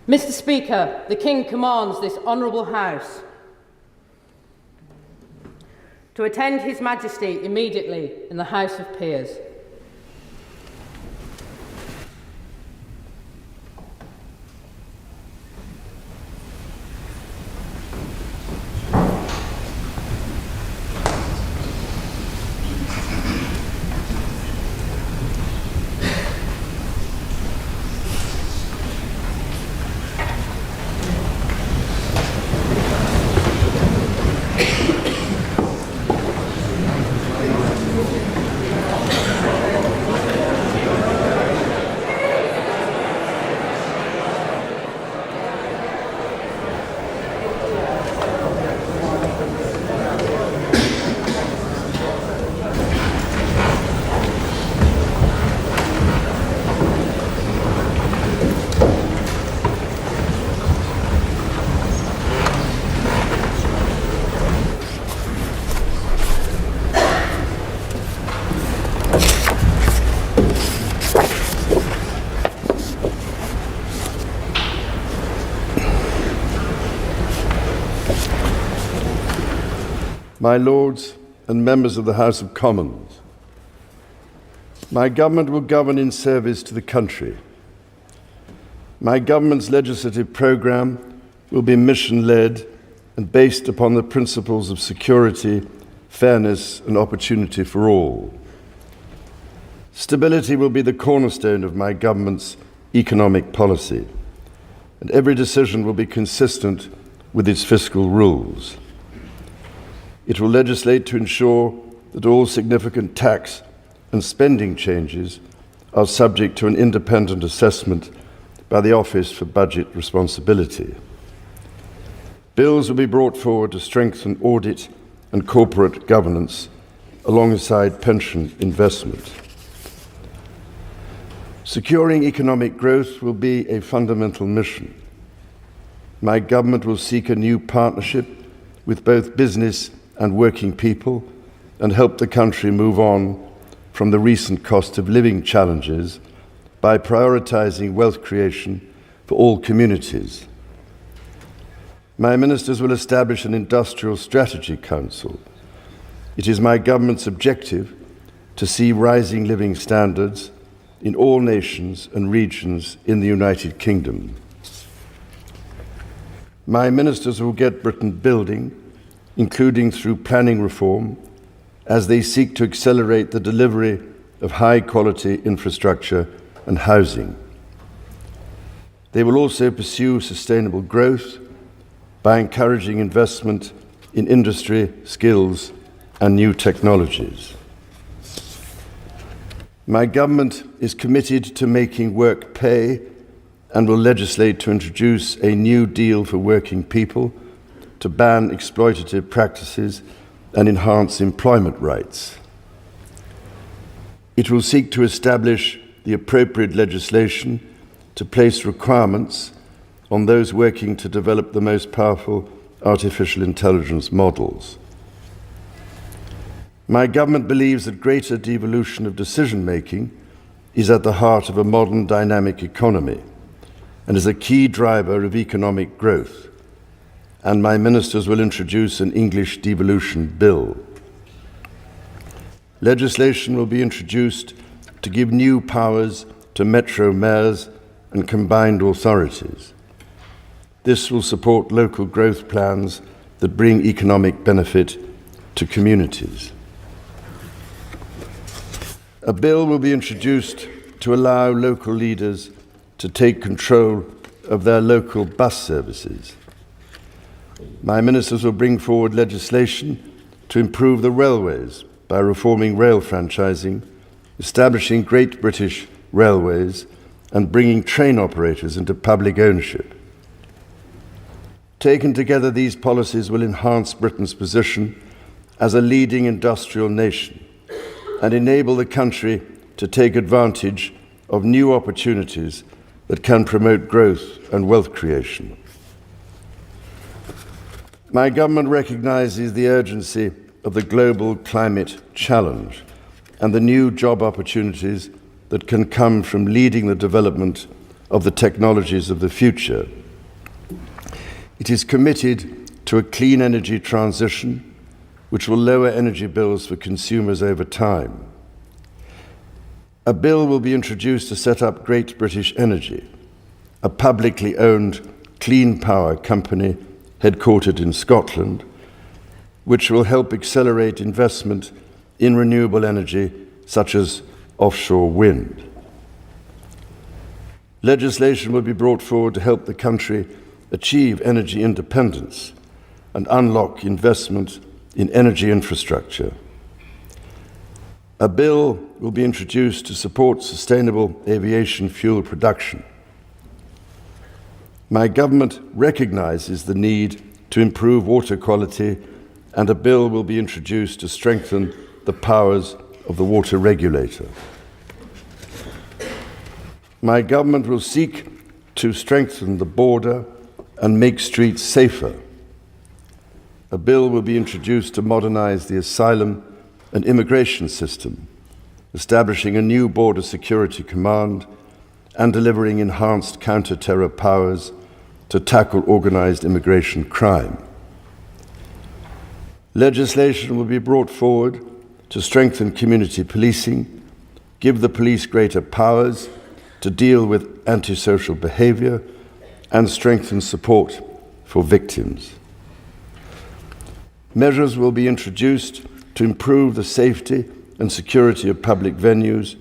Mr. Speaker, the King commands this Honourable House to attend His Majesty immediately in the House of Peers. My Lords and members of the House of Commons, my government will govern in service to the country. My government's legislative programme will be mission-led and based upon the principles of security, fairness and opportunity for all. Stability will be the cornerstone of my government's economic policy, and every decision will be consistent with its fiscal rules. It will legislate to ensure that all significant tax and spending changes are subject to an independent assessment by the Office for Budget Responsibility. Bills will be brought forward to strengthen audit and corporate governance alongside pension investment. Securing economic growth will be a fundamental mission. My government will seek a new partnership with both business and working people and help the country move on from the recent cost of living challenges by prioritising wealth creation for all communities. My ministers will establish an Industrial Strategy Council. It is my government's objective to see rising living standards in all nations and regions in the United Kingdom. My ministers will get Britain building, including through planning reform, as they seek to accelerate the delivery of high-quality infrastructure and housing. They will also pursue sustainable growth by encouraging investment in industry, skills, and new technologies. My government is committed to making work pay and will legislate to introduce a new deal for working people, to ban exploitative practices and enhance employment rights. It will seek to establish the appropriate legislation to place requirements on those working to develop the most powerful artificial intelligence models. My government believes that greater devolution of decision-making is at the heart of a modern dynamic economy and is a key driver of economic growth, and my ministers will introduce an English devolution bill. Legislation will be introduced to give new powers to metro mayors and combined authorities. This will support local growth plans that bring economic benefit to communities. A bill will be introduced to allow local leaders to take control of their local bus services. My ministers will bring forward legislation to improve the railways by reforming rail franchising, establishing Great British Railways, and bringing train operators into public ownership. Taken together, these policies will enhance Britain's position as a leading industrial nation and enable the country to take advantage of new opportunities that can promote growth and wealth creation. My government recognises the urgency of the global climate challenge and the new job opportunities that can come from leading the development of the technologies of the future. It is committed to a clean energy transition, which will lower energy bills for consumers over time. A bill will be introduced to set up Great British Energy, a publicly owned clean power company headquartered in Scotland, which will help accelerate investment in renewable energy such as offshore wind. Legislation will be brought forward to help the country achieve energy independence and unlock investment in energy infrastructure. A bill will be introduced to support sustainable aviation fuel production. My government recognises the need to improve water quality, and a bill will be introduced to strengthen the powers of the water regulator. My government will seek to strengthen the border and make streets safer. A bill will be introduced to modernise the asylum and immigration system, establishing a new border security command and delivering enhanced counter-terror powers to tackle organised immigration crime. Legislation will be brought forward to strengthen community policing, give the police greater powers to deal with antisocial behaviour, and strengthen support for victims. Measures will be introduced to improve the safety and security of public venues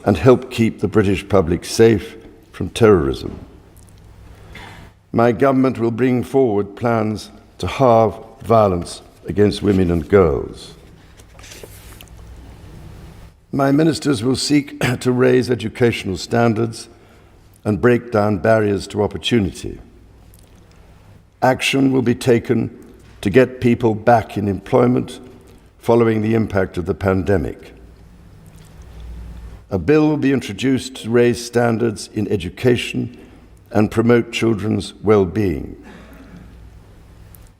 and help keep the British public safe from terrorism. My government will bring forward plans to halve violence against women and girls. My ministers will seek to raise educational standards and break down barriers to opportunity. Action will be taken to get people back in employment following the impact of the pandemic. A bill will be introduced to raise standards in education and promote children's well-being.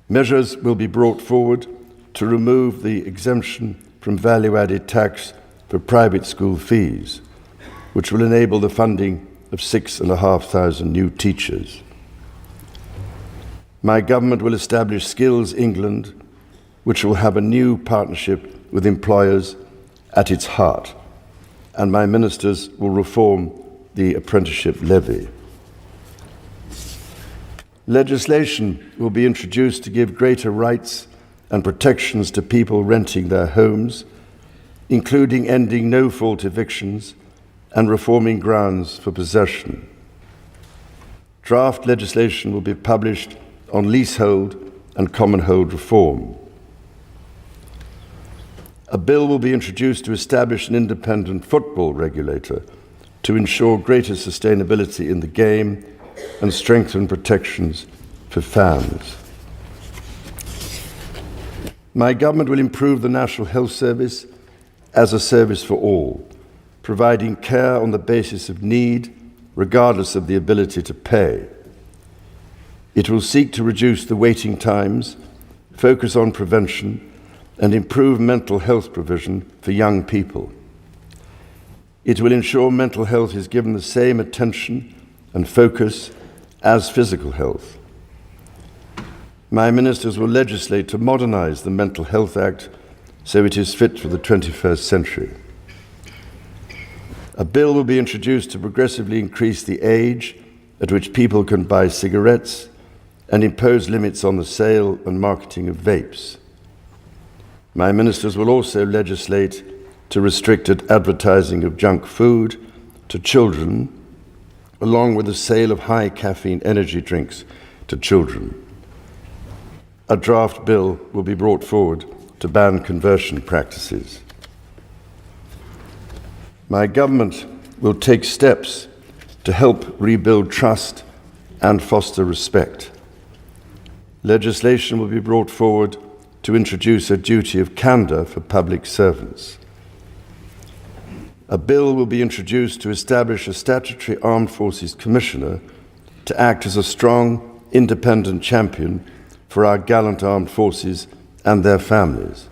Measures will be brought forward to remove the exemption from value-added tax for private school fees, which will enable the funding of 6,500 new teachers. My government will establish Skills England, which will have a new partnership with employers at its heart, and my ministers will reform the apprenticeship levy. Legislation will be introduced to give greater rights and protections to people renting their homes, including ending no-fault evictions and reforming grounds for possession. Draft legislation will be published on leasehold and commonhold reform. A bill will be introduced to establish an independent football regulator to ensure greater sustainability in the game and strengthen protections for fans. My government will improve the National Health Service as a service for all, providing care on the basis of need, regardless of the ability to pay. It will seek to reduce the waiting times, focus on prevention, and improve mental health provision for young people. It will ensure mental health is given the same attention and focus as physical health. My ministers will legislate to modernise the Mental Health Act so it is fit for the 21st century. A bill will be introduced to progressively increase the age at which people can buy cigarettes and impose limits on the sale and marketing of vapes. My ministers will also legislate to restrict advertising of junk food to children, along with the sale of high caffeine energy drinks to children. A draft bill will be brought forward to ban conversion practices. My government will take steps to help rebuild trust and foster respect. Legislation will be brought forward to introduce a duty of candour for public servants. A bill will be introduced to establish a statutory Armed Forces Commissioner to act as a strong, independent champion for our gallant armed forces and their families.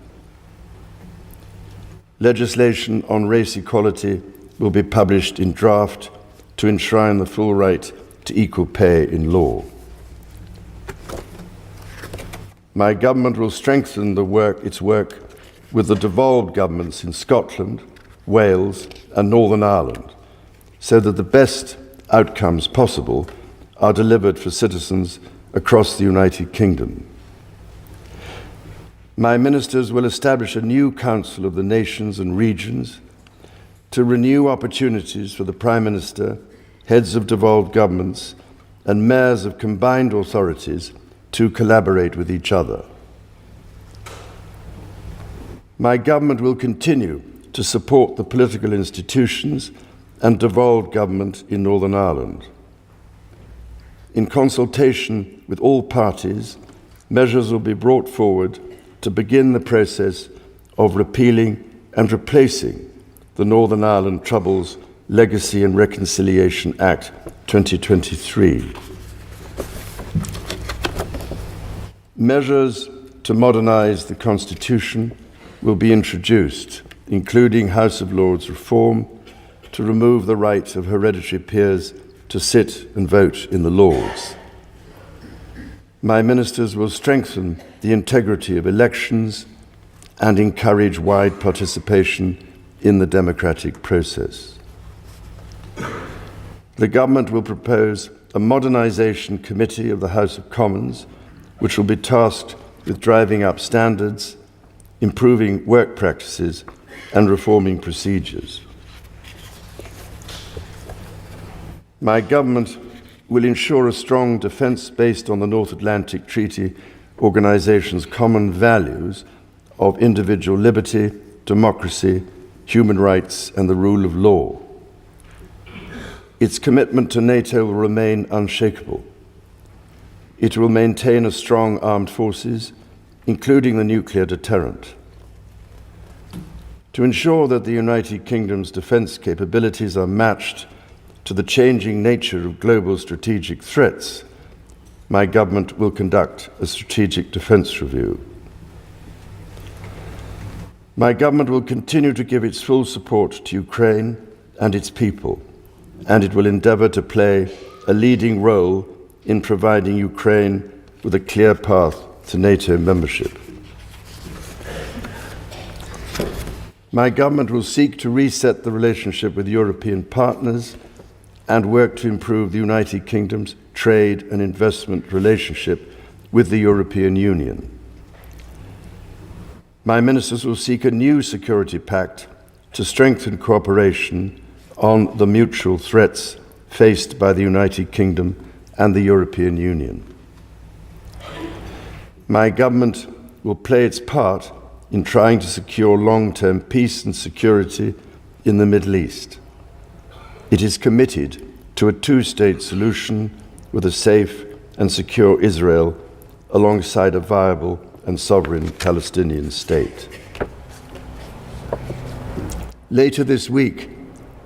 Legislation on race equality will be published in draft to enshrine the full right to equal pay in law. My government will strengthen its work with the devolved governments in Scotland, Wales and Northern Ireland, so that the best outcomes possible are delivered for citizens across the United Kingdom. My ministers will establish a new Council of the Nations and Regions to renew opportunities for the Prime Minister, heads of devolved governments and mayors of combined authorities to collaborate with each other. My government will continue to support the political institutions and devolved government in Northern Ireland. In consultation with all parties, measures will be brought forward to begin the process of repealing and replacing the Northern Ireland Troubles Legacy and Reconciliation Act 2023. Measures to modernise the Constitution will be introduced, including House of Lords reform, to remove the right of hereditary peers to sit and vote in the Lords. My ministers will strengthen the integrity of elections and encourage wide participation in the democratic process. The government will propose a modernisation committee of the House of Commons, which will be tasked with driving up standards, improving work practices and reforming procedures. My government will ensure a strong defence based on the North Atlantic Treaty Organisation's common values of individual liberty, democracy, human rights and the rule of law. Its commitment to NATO will remain unshakable. It will maintain a strong armed forces, including the nuclear deterrent. To ensure that the United Kingdom's defence capabilities are matched to the changing nature of global strategic threats, my government will conduct a strategic defence review. My government will continue to give its full support to Ukraine and its people, and it will endeavour to play a leading role in providing Ukraine with a clear path to NATO membership. My government will seek to reset the relationship with European partners and work to improve the United Kingdom's trade and investment relationship with the European Union. My ministers will seek a new security pact to strengthen cooperation on the mutual threats faced by the United Kingdom and the European Union. My government will play its part in trying to secure long-term peace and security in the Middle East. It is committed to a two-state solution with a safe and secure Israel alongside a viable and sovereign Palestinian state. Later this week,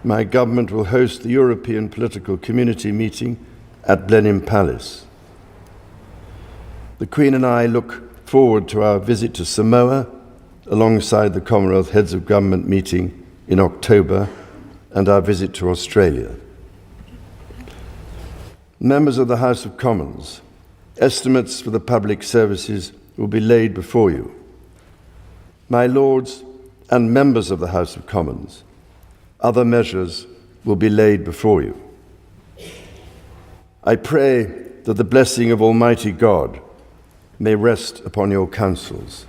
my government will host the European Political Community meeting at Blenheim Palace. The Queen and I look forward to our visit to Samoa alongside the Commonwealth Heads of Government meeting in October and our visit to Australia. Members of the House of Commons, estimates for the public services will be laid before you. My Lords and members of the House of Commons, other measures will be laid before you. I pray that the blessing of Almighty God may rest upon your councils.